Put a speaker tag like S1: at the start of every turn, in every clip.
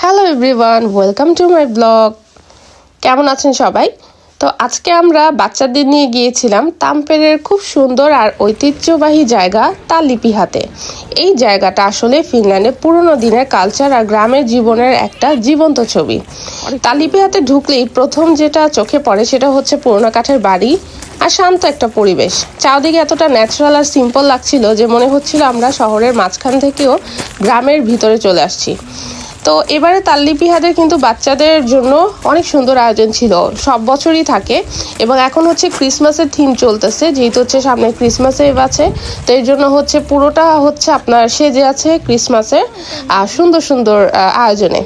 S1: Hello everyone, welcome to my blog. কেমন আছেন সবাই? তো আজকে আমরা বাচ্চাদের নিয়ে গিয়েছিলাম তাম্পেরের খুব সুন্দর আর ঐতিহ্যবাহী জায়গা তালিপিহাতে। এই জায়গাটা আসলে ফিনল্যান্ডের পুরনো দিনের কালচার আর গ্রামের জীবনের একটা জীবন্ত ছবি। তালিপিহাতে ঢুকলেই প্রথম যেটা চোখে পড়ে সেটা হচ্ছে পুরোনো কাঠের বাড়ি আর শান্ত একটা পরিবেশ। চারদিকে এতটা ন্যাচারাল আর সিম্পল লাগছিল যে মনে হচ্ছিল আমরা শহরের মাঝখান থেকেও গ্রামের ভিতরে চলে আসছি। তো এবারে তাল্লিপিহাদের কিন্তু বাচ্চাদের জন্য অনেক সুন্দর আয়োজন ছিল, সব বছরই থাকে। এবং এখন হচ্ছে ক্রিসমাসের থিম চলতেছে, যেহেতু হচ্ছে সামনে ক্রিসমাস ইভ আছে, তো এর জন্য হচ্ছে পুরোটা হচ্ছে আপনার সেজে আছে ক্রিসমাসের সুন্দর সুন্দর আয়োজনে।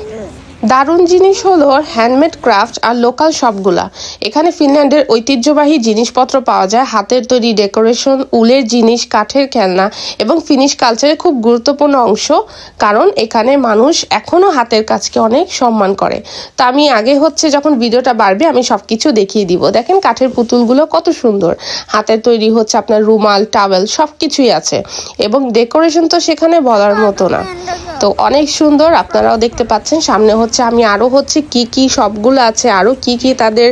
S1: দারুণ জিনিস হলো হ্যান্ডমেড ক্রাফট আর লোকাল শপগুলা। এখানে ফিনল্যান্ডের ঐতিহ্যবাহী জিনিসপত্র পাওয়া যায়, হাতের তৈরি ডেকোরেশন, উলের জিনিস, কাঠের খেলনা এবং ফিনিশ কালচারের খুব গুরুত্বপূর্ণ অংশ, কারণ এখানে মানুষ এখনও হাতের কাজকে অনেক সম্মান করে। তো আমি আগে হচ্ছে যখন ভিডিওটা বাড়বে আমি সব কিছু দেখিয়ে দিব। দেখেন কাঠের পুতুলগুলো কত সুন্দর, হাতের তৈরি হচ্ছে আপনার রুমাল, টাওয়েল সব কিছুই আছে এবং ডেকোরেশন তো সেখানে বলার মতো না। তো অনেক সুন্দর, আপনারাও দেখতে পাচ্ছেন। সামনে হচ্ছে আমি আরো হচ্ছে কি কি সবগুলো আছে, আরো কি কি তাদের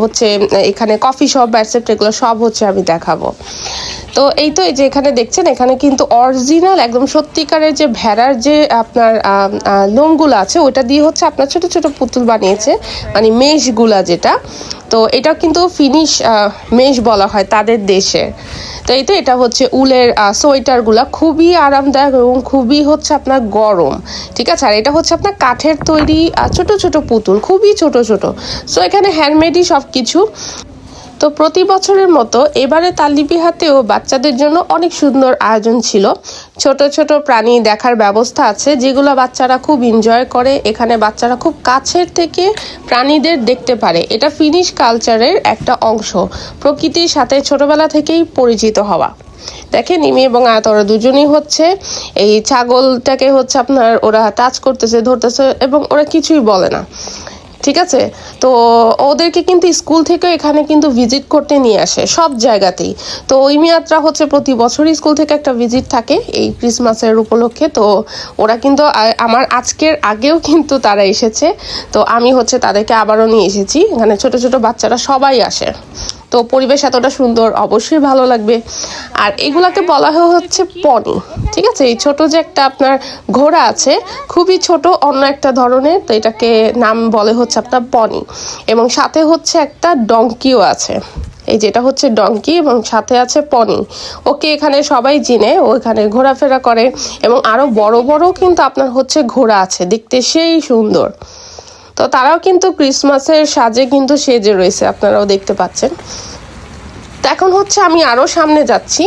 S1: হচ্ছে এখানে কফি শপ অ্যাটসেপ্ট এগুলো সব হচ্ছে আমি দেখাবো। তো এই তো এই যে এখানে দেখছেন, এখানে কিন্তু অরিজিনাল একদম সত্যিকারের যে ভেড়ার যে আপনার লোমগুলো আছে ওটা দিয়ে হচ্ছে আপনার ছোট ছোট পুতুল বানিয়েছে, মানে মেশগুলা যেটা। তো এটা কিন্তু ফিনিশ মেশ বলা হয় তাদের দেশে। তো এই তো এটা হচ্ছে উলের সোয়েটারগুলা খুবই আরামদায়ক এবং খুবই হচ্ছে আপনার গরম, ঠিক আছে। আর এটা হচ্ছে আপনার কাঠের তৈরি ছোট ছোট পুতুল, খুবই ছোট ছোট। সো এখানে হ্যান্ডমেডই সব কিছু। তো প্রতি বছরের মতো এবারে তালিপিহাতেও বাচ্চাদের জন্য অনেক সুন্দর আয়োজন ছিল। ছোট ছোট প্রাণী দেখার ব্যবস্থা আছে যেগুলো বাচ্চারা খুব এনজয় করে। এখানে বাচ্চারা খুব কাছের থেকে প্রাণীদের দেখতে পারে। এটা ফিনিশ কালচারের একটা অংশ, প্রকৃতির সাথে ছোটবেলা থেকেই পরিচিত হওয়া। দেখেন ইমি এবং আয়াত ওরা দুজনই হচ্ছে এই ছাগলটাকে হচ্ছে আপনার ওরা টাচ করতেছে, ধরতেছে এবং ওরা কিছুই বলে না, ঠিক আছে। তো ওদেরকে কিন্তু স্কুল থেকে এখানে কিন্তু ভিজিট করতে নিয়ে আসে সব জায়গাতেই। তো ওই মেয়াদরা হচ্ছে প্রতি বছরই স্কুল থেকে একটা ভিজিট থাকে এই ক্রিসমাসের উপলক্ষে। তো ওরা কিন্তু আমার আজকের আগেও কিন্তু তারা এসেছে, তো আমি হচ্ছে তাদেরকে আবারও নিয়ে এসেছি। এখানে ছোট ছোট বাচ্চারা সবাই আসে। তো পরিবেশ এতটা সুন্দর, অবশ্যই ভালো লাগবে। আর এগুলাকে বলা হচ্ছে পনি, ঠিক আছে। এই ছোট যে একটা আপনার ঘোড়া আছে, খুবই ছোট অন্য একটা ধরনের, তো এটাকে নাম বলে হচ্ছে আপনার পনি। এবং সাথে হচ্ছে একটা ডঙ্কিও আছে, এই যেটা হচ্ছে ডঙ্কি এবং সাথে আছে পনি। ওকে এখানে সবাই চিনে, ও এখানে ঘোরাফেরা করে। এবং আরো বড় বড় কিন্তু আপনার হচ্ছে ঘোড়া আছে, দেখতে সেই সুন্দর। তো তারাও কিন্তু ক্রিসমাসের সাজে কিন্তু সেজে রয়েছে, আপনারাও দেখতে পাচ্ছেন। তো এখন হচ্ছে আমি আরও সামনে যাচ্ছি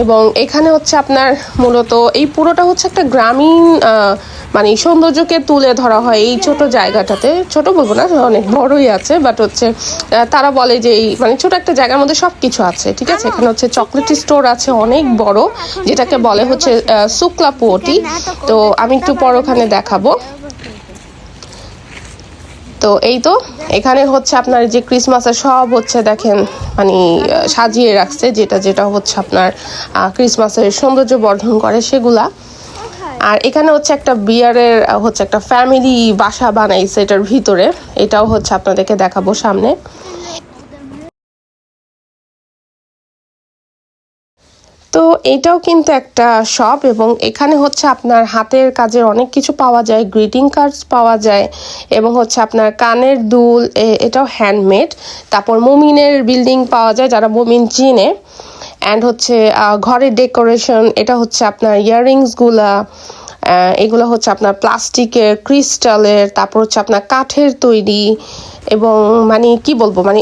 S1: এবং এখানে হচ্ছে আপনার মূলত এই পুরোটা হচ্ছে একটা গ্রামীণ মানে সৌন্দর্যকে তুলে ধরা হয় এই ছোট জায়গাটাতে। ছোট বলবো না, অনেক বড়ই আছে, বাট হচ্ছে তারা বলে যে এই মানে ছোট একটা জায়গার মধ্যে সব কিছু আছে, ঠিক আছে। এখানে হচ্ছে চকলেট স্টোর আছে অনেক বড়, যেটাকে বলে হচ্ছে শুক্লাপুটি। তো আমি একটু পর ওখানে দেখাবো। তো এই তো এখানে হচ্ছে আপনার যে ক্রিসমাসের সব হচ্ছে দেখেন মানে সাজিয়ে রাখছে, যেটা যেটা হচ্ছে আপনার ক্রিসমাসের সৌন্দর্য বর্ধন করে সেগুলা। আর এখানে হচ্ছে একটা বিয়ারের হচ্ছে একটা ফ্যামিলি বাসা বানাইছে এটার ভিতরে, এটাও হচ্ছে আপনাদেরকে দেখাবো সামনে। তো এটাও কিন্তু একটা শপ এবং এখানে হচ্ছে আপনার হাতের কাজের অনেক কিছু পাওয়া যায়, গ্রিটিং কার্ডস পাওয়া যায় এবং হচ্ছে আপনার কানের দুল, এটাও হ্যান্ডমেড। তারপর মুমিনের বিল্ডিং পাওয়া যায়, যারা মুমিন চিনে। অ্যান্ড হচ্ছে ঘরের ডেকোরেশন, এটা হচ্ছে আপনার ইয়াররিংসগুলা, এগুলো হচ্ছে আপনার প্লাস্টিকের, ক্রিস্টালের, তারপর হচ্ছে আপনার কাঠের তৈরি এবং মানে কি বলবো মানে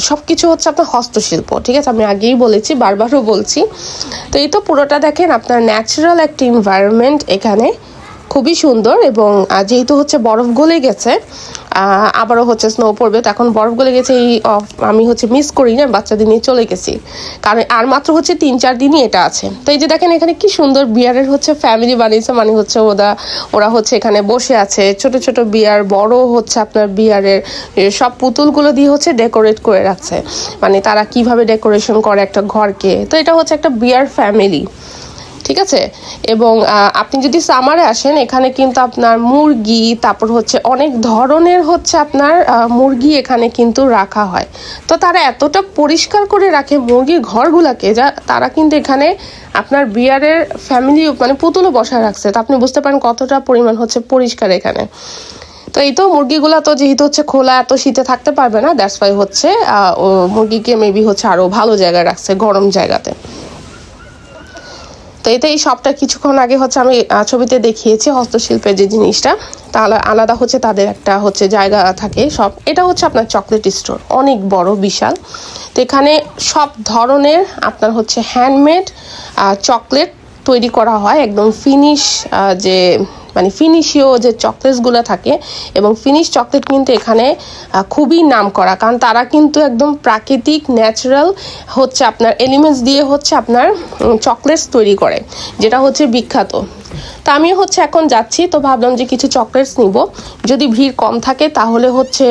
S1: সব কিছু হচ্ছে আপনার হস্তশিল্প, ঠিক আছে। আমি আগেই বলেছি, বারবারও বলছি। তো এই তো পুরোটা দেখেন আপনার ন্যাচারাল একটা এনভায়রনমেন্ট এখানে, খুবই সুন্দর। এবং যেহেতু হচ্ছে বরফ গলে গেছে, আবারও হচ্ছে স্নো পড়বে, তো এখন বরফ গলে গেছে এই আমি হচ্ছে মিস করি না, বাচ্চাদের নিয়ে চলে গেছি, কারণ আর মাত্র হচ্ছে 3-4 দিনই এটা আছে। তো এই যে দেখেন এখানে কি সুন্দর বিয়ারের হচ্ছে ফ্যামিলি বানিয়েছে, মানে হচ্ছে ওরা হচ্ছে এখানে বসে আছে, ছোট ছোট বিয়ার, বড় হচ্ছে আপনার বিয়ারের সব পুতুলগুলো দিয়ে হচ্ছে ডেকোরেট করে রাখছে, মানে তারা কিভাবে ডেকোরেশন করে একটা ঘরকে। তো এটা হচ্ছে একটা বিয়ার ফ্যামিলি, ঠিক আছে। এবং আপনি যদি সামারে আসেন এখানে কিন্তু আপনার মুরগি, তারপর হচ্ছে অনেক ধরনের হচ্ছে আপনার মুরগি এখানে কিন্তু রাখা হয়। তো তারা এতটা পরিষ্কার করে রাখে মুরগির ঘরগুলাকে, যা তারা কিন্তু এখানে আপনার বিয়ারের ফ্যামিলি মানে পুতুলও বসায় রাখছে। তো আপনি বুঝতে পারেন কতটা পরিমাণ হচ্ছে পরিষ্কার এখানে। তো এই তো মুরগিগুলা তো যেহেতু হচ্ছে খোলা, এত শীতে থাকতে পারবে না, দ্যাটস ওয়াই হচ্ছে মুরগিকে মেবি হচ্ছে আরও ভালো জায়গায় রাখছে, গরম জায়গাতে। তো এতে এই শপটা কিছুক্ষণ আগে হচ্ছে আমি ছবিতে দেখিয়েছি হস্তশিল্পের যে জিনিসটা, তাহলে আলাদা হচ্ছে তাদের একটা হচ্ছে জায়গা থাকে সব। এটা হচ্ছে আপনার চকলেট স্টোর, অনেক বড় বিশাল। তো এখানে সব ধরনের আপনার হচ্ছে হ্যান্ডমেড চকলেট তৈরি করা হয়, একদম ফিনিশ যে মানে ফিনিশীয় যে চকলেটসগুলো থাকে, এবং ফিনিশ চকলেট কিন্তু এখানে খুবই নাম করা, কারণ তারা কিন্তু একদম প্রাকৃতিক ন্যাচারাল হচ্ছে আপনার এলিমেন্টস দিয়ে হচ্ছে আপনার চকলেটস তৈরি করে, যেটা হচ্ছে বিখ্যাত। তো আমি হচ্ছে এখন যাচ্ছি, তো ভাবলাম যে কিছু চকলেটস নিব, যদি ভিড় কম থাকে তাহলে হচ্ছে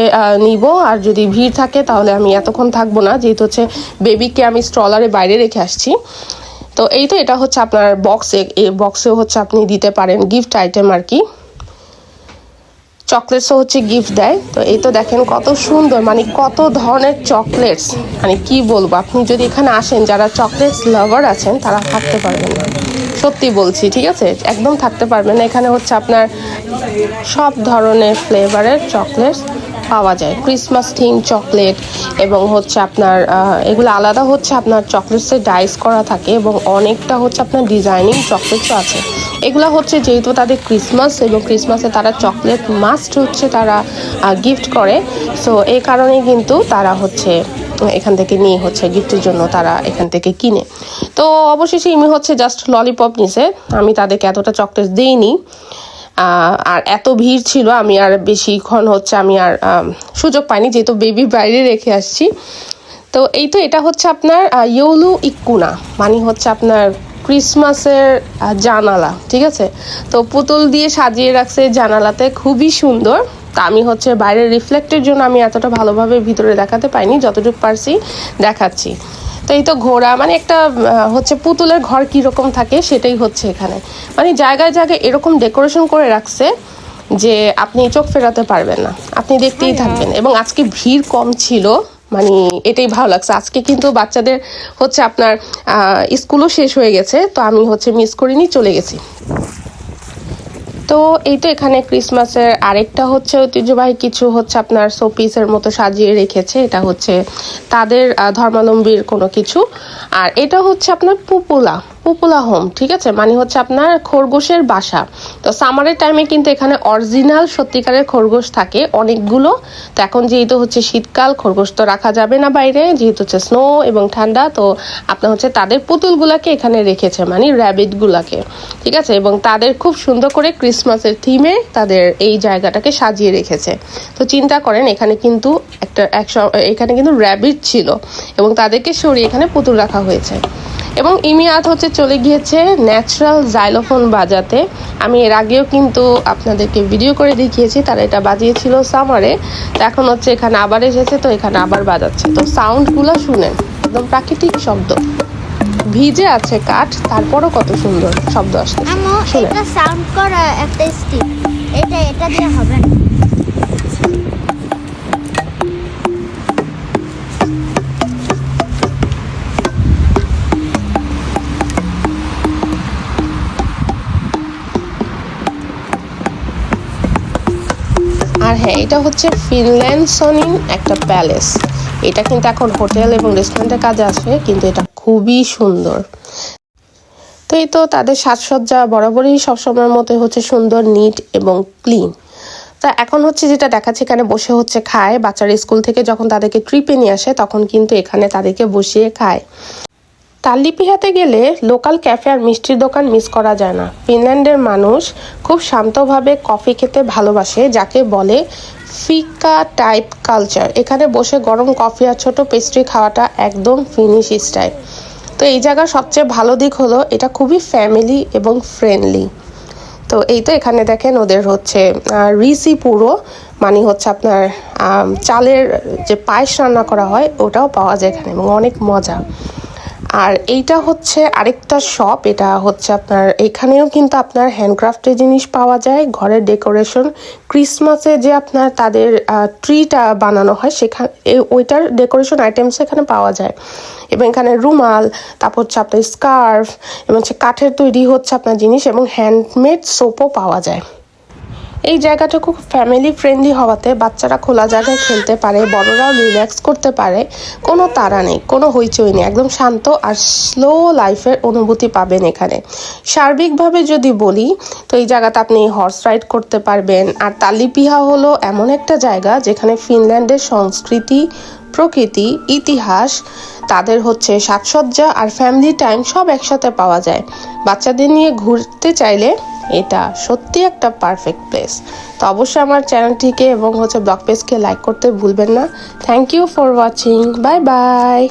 S1: নিব, আর যদি ভিড় থাকে তাহলে আমি এতক্ষণ থাকবো না, যেহেতু হচ্ছে বেবিকে আমি স্ট্রলারে বাইরে রেখে আসছি। তো এই তো এটা হচ্ছে আপনার বক্সে, এই বক্সেও হচ্ছে আপনি দিতে পারেন গিফট আইটেম আর কি, চকলেটসও হচ্ছে গিফট দেয়। তো এই তো দেখেন কত সুন্দর, মানে কত ধরনের চকলেটস, মানে কি বলবো, আপনি যদি এখানে আসেন যারা চকলেটস লাভার আছেন তারা থাকতে পারবেন না, সত্যি বলছি, ঠিক আছে, একদম থাকতে পারবেন না। এখানে হচ্ছে আপনার সব ধরনের ফ্লেভারের চকলেটস পাওয়া যায়, ক্রিসমাস থিম চকলেট, এবং হচ্ছে আপনার এগুলো আলাদা হচ্ছে আপনার চকলেটসের ডাইস করা থাকে, এবং অনেকটা হচ্ছে আপনার ডিজাইনিং চকলেটসও আছে। এগুলো হচ্ছে যেহেতু তাদের ক্রিসমাস, এবং ক্রিসমাসে তারা চকলেট মাস্ট হচ্ছে তারা গিফট করে, সো এই কারণেই কিন্তু তারা হচ্ছে এখান থেকে নিয়ে হচ্ছে গিফটের জন্য তারা এখান থেকে কিনে। তো অবশেষে ইমি হচ্ছে জাস্ট ললিপপ নিছে, আমি তাদেরকে এতটা চকলেট দিইনি, আর এত ভিড় ছিল আমি আর বেশিক্ষণ হচ্ছে আমি আর সুযোগ পাইনি, যেহেতু বেবি বাইরে রেখে আসছি। তো এই তো এটা হচ্ছে আপনার ইয়োলু ইকুনা, মানে হচ্ছে আপনার ক্রিসমাসের জানালা, ঠিক আছে। তো পুতুল দিয়ে সাজিয়ে রাখছে জানালাতে, খুবই সুন্দর। তা আমি হচ্ছে বাইরের রিফ্লেক্টের জন্য আমি এতটা ভালোভাবে ভিতরে দেখাতে পাইনি, যতটুকু পারছি দেখাচ্ছি। তো এই তো ঘোড়া, মানে একটা হচ্ছে পুতুলের ঘর কীরকম থাকে সেটাই হচ্ছে এখানে, মানে জায়গায় জায়গায় এরকম ডেকোরেশন করে রাখছে যে আপনি চোখ ফেরাতে পারবেন না, আপনি দেখতেই থাকবেন। এবং আজকে ভিড় কম ছিল, মানে এটাই ভালো লাগছে। আজকে কিন্তু বাচ্চাদের হচ্ছে আপনার স্কুলও শেষ হয়ে গেছে, তো আমি হচ্ছে মিস করিনি, চলে গেছি। তো এই তো এখানে ক্রিসমাসের আরেকটা হচ্ছে ঐতিহ্যবাহী কিছু হচ্ছে আপনার শোপিসের মতো সাজিয়ে রেখেছে, এটা হচ্ছে তাদের ধর্মাবলম্বীর কোনো কিছু। আর এটা হচ্ছে আপনার পুপুলা হোম, ঠিক আছে, মানে হচ্ছে আপনার খরগোশের বাসা। তো সামারের টাইমে কিন্তু এখানে অরিজিনাল সত্যিকারের খরগোশ থাকে অনেকগুলো। তো এখন যেহেতু হচ্ছে শীতকাল, খরগোশ তো রাখা যাবে না বাইরে, যেহেতু হচ্ছে স্নো এবং ঠান্ডা, তো আপনার হচ্ছে তাদের পুতুলগুলাকে এখানে রেখেছে, মানে র্যাবিটগুলাকে, ঠিক আছে। এবং তাদের খুব সুন্দর করে ক্রিসমাসের থিমে তাদের এই জায়গাটাকে সাজিয়ে রেখেছে। তো চিন্তা করেন এখানে কিন্তু এখানে কিন্তু র্যাবিট ছিল, এবং তাদেরকে সরিয়ে এখানে পুতুল রাখা হয়েছে। এবং ইমিয়াত হচ্ছে চলে গিয়েছে ন্যাচারাল জাইলোফোন বাজাতে। আমি এর আগেও কিন্তু আপনাদেরকে ভিডিও করে দেখিয়েছি, তারা এটা বাজিয়েছিল সামারে, তো এখন হচ্ছে এখানে আবার এসেছে, তো এখানে আবার বাজাচ্ছে। তো সাউন্ডগুলো শুনেন, একদম প্রাকৃতিক শব্দ, ভিজে আছে কাঠ, তারপরও কত সুন্দর শব্দ আসছে।
S2: এটা সাউন্ড করা একটা স্টিক, এটা দিয়ে হবে না।
S1: আর হ্যাঁ, এটা হচ্ছে ফিনল্যান্ডসনিন একটা প্যালেস, এটা কিন্তু এখন হোটেল এবং রেস্টুরেন্টের কাজে আসে, কিন্তু এটা খুবই সুন্দর। তো এই তো তাদের সাজসজ্জা বরাবরই সবসময়ের মতো হচ্ছে সুন্দর, নিট এবং ক্লিন। তা এখন হচ্ছে যেটা দেখাচ্ছে, এখানে বসে হচ্ছে খায়, বাচ্চারা স্কুল থেকে যখন তাদেরকে ট্রিপে নিয়ে আসে তখন কিন্তু এখানে তাদেরকে বসিয়ে খায়। তাললিপিহাতে গেলে লোকাল ক্যাফে আর মিষ্টির দোকান মিস করা যায় না। ফিনল্যান্ডের মানুষ খুব শান্তভাবে কফি খেতে ভালোবাসে, যাকে বলে ফিকা টাইপ কালচার। এখানে বসে গরম কফি আর ছোট পেস্ট্রি খাওয়াটা একদম ফিনিশ স্টাইল। তো এই জায়গার সবচেয়ে ভালো দিক হলো এটা খুবই ফ্যামিলি এবং ফ্রেন্ডলি। তো এই তো এখানে দেখেন ওদের হচ্ছে রিসি পুরো, মানে হচ্ছে আপনার চালের যে পায়েস রান্না করা হয় ওটাও পাওয়া যায় এখানে, এবং অনেক মজা। আর এইটা হচ্ছে আরেকটা শপ, এটা হচ্ছে আপনার এখানেও কিন্তু আপনার হ্যান্ডক্রাফটের জিনিস পাওয়া যায়, ঘরের ডেকোরেশন, ক্রিসমাসে যে আপনার তাদের ট্রিটা বানানো হয় সেখানে ওইটার ডেকোরেশন আইটেমস এখানে পাওয়া যায়। এবং এখানে রুমাল, তারপর হচ্ছে আপনার স্কার্ফ, এবং হচ্ছে কাঠের তৈরি হচ্ছে আপনার জিনিস, এবং হ্যান্ডমেড সোপও পাওয়া যায়। এই জায়গাটা খুব ফ্যামিলি ফ্রেন্ডলি হওয়াতে বাচ্চারা খোলা জায়গায় খেলতে পারে, বড়রাও রিল্যাক্স করতে পারে, কোনো তাড়া নেই, কোনো হইচই নেই, একদম শান্ত আর স্লো লাইফের অনুভূতি পাবেন এখানে। সার্বিকভাবে যদি বলি তো এই জায়গাতে আপনি হর্স রাইড করতে পারবেন। আর তালিপিহা হলো এমন একটা জায়গা যেখানে ফিনল্যান্ডের সংস্কৃতি, প্রকৃতি, ইতিহাস, তাদের হচ্ছে সাজসজ্জা আর ফ্যামিলি টাইম সব একসাথে পাওয়া যায়। বাচ্চাদের নিয়ে ঘুরতে চাইলে এটা সত্যি একটা পারফেক্ট প্লেস। তো অবশ্যই আমার চ্যানেলটিকে এবং হচ্ছে ব্লগ পেজকে লাইক করতে ভুলবেন না। Thank you for watching, bye by.